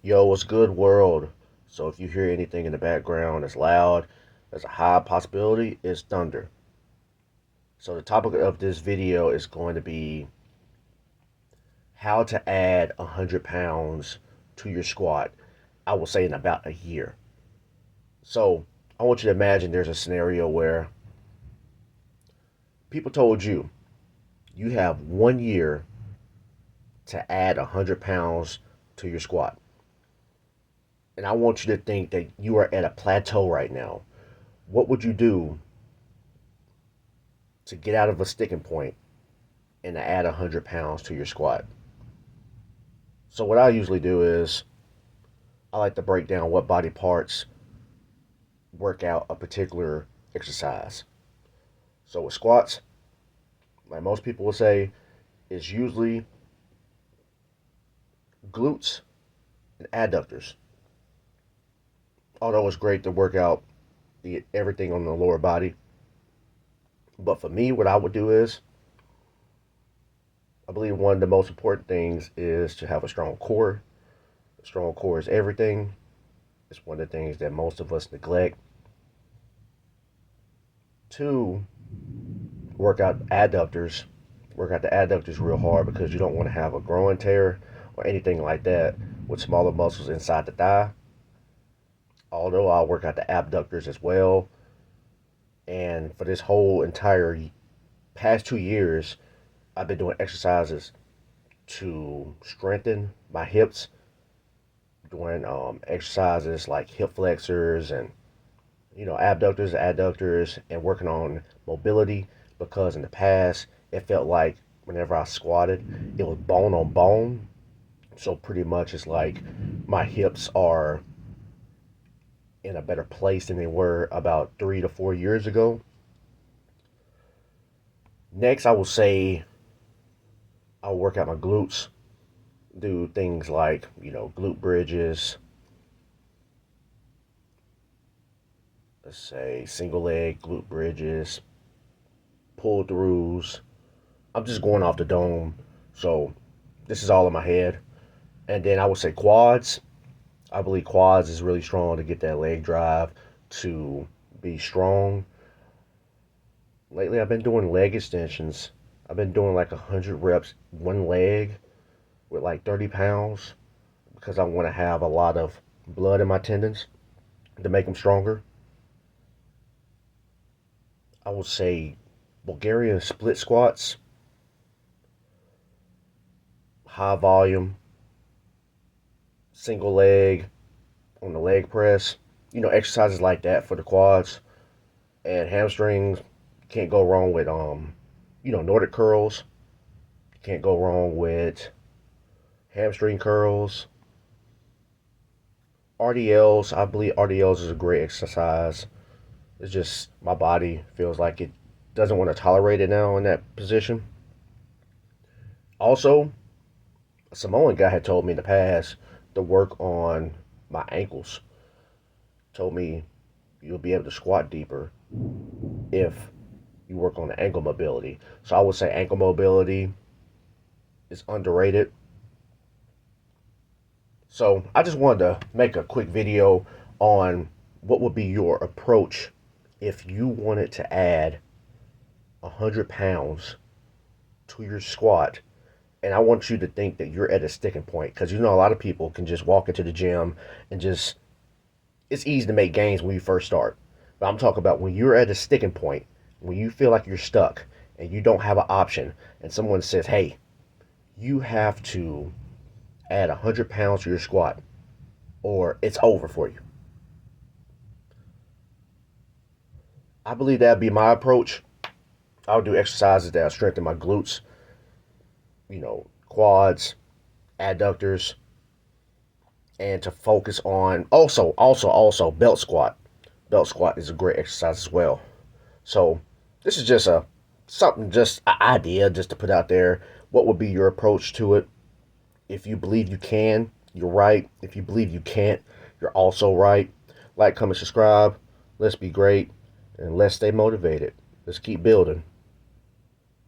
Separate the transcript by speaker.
Speaker 1: Yo, what's good, world? So, if you hear anything in the background that's loud, there's a high possibility it's thunder. So, the topic of this video is going to be how to add 100 pounds to your squat, I will say in about a year. So, I want you to imagine there's a scenario where people told you you have 1 year to add 100 pounds to your squat. And I want you to think that you are at a plateau right now. What would you do to get out of a sticking point and to add 100 pounds to your squat? So, what I usually do is I like to break down what body parts work out a particular exercise. So, with squats, like most people will say, is usually glutes and adductors. Although it's great to work out everything on the lower body. But for me, what I would do is I believe one of the most important things is to have a strong core. A strong core is everything. It's one of the things that most of us neglect. Two, work out adductors. Work out the adductors real hard because you don't want to have a groin tear or anything like that with smaller muscles inside the thigh. Although I'll work out the abductors as well. And for this whole entire past 2 years, I've been doing exercises to strengthen my hips, doing exercises like hip flexors and abductors, adductors, and working on mobility because in the past it felt like whenever I squatted, it was bone on bone. So pretty much it's like my hips are in a better place than they were about 3 to 4 years ago. Next, I will say I'll work out my glutes, do things like, glute bridges, let's say single leg glute bridges, pull throughs. I'm just going off the dome, so this is all in my head. And then I would say quads. I believe quads is really strong to get that leg drive to be strong. Lately, I've been doing leg extensions. I've been doing like 100 reps, one leg with like 30 pounds because I want to have a lot of blood in my tendons to make them stronger. I would say Bulgarian split squats, high volume, single leg on the leg press. Exercises like that for the quads and hamstrings. Can't go wrong with Nordic curls. Can't go wrong with hamstring curls. RDLs, I believe RDLs is a great exercise. It's just my body feels like it doesn't want to tolerate it now in that position. Also, a Samoan guy had told me in the past to work on my ankles. Told me you'll be able to squat deeper if you work on the ankle mobility. So I would say ankle mobility is underrated. So I just wanted to make a quick video on what would be your approach if you wanted to add 100 pounds to your squat. And I want you to think that you're at a sticking point because a lot of people can just walk into the gym and just, it's easy to make gains when you first start. But I'm talking about when you're at a sticking point, when you feel like you're stuck and you don't have an option, and someone says, hey, you have to add 100 pounds to your squat or it's over for you. I believe that'd be my approach. I'll do exercises that strengthen my glutes, quads, adductors, and to focus on also belt squat. Belt squat is a great exercise as well. So this is just just an idea just to put out there. What would be your approach to it? If you believe you can, you're right. If you believe you can't, you're also right. Like, comment, subscribe. Let's be great and let's stay motivated. Let's keep building.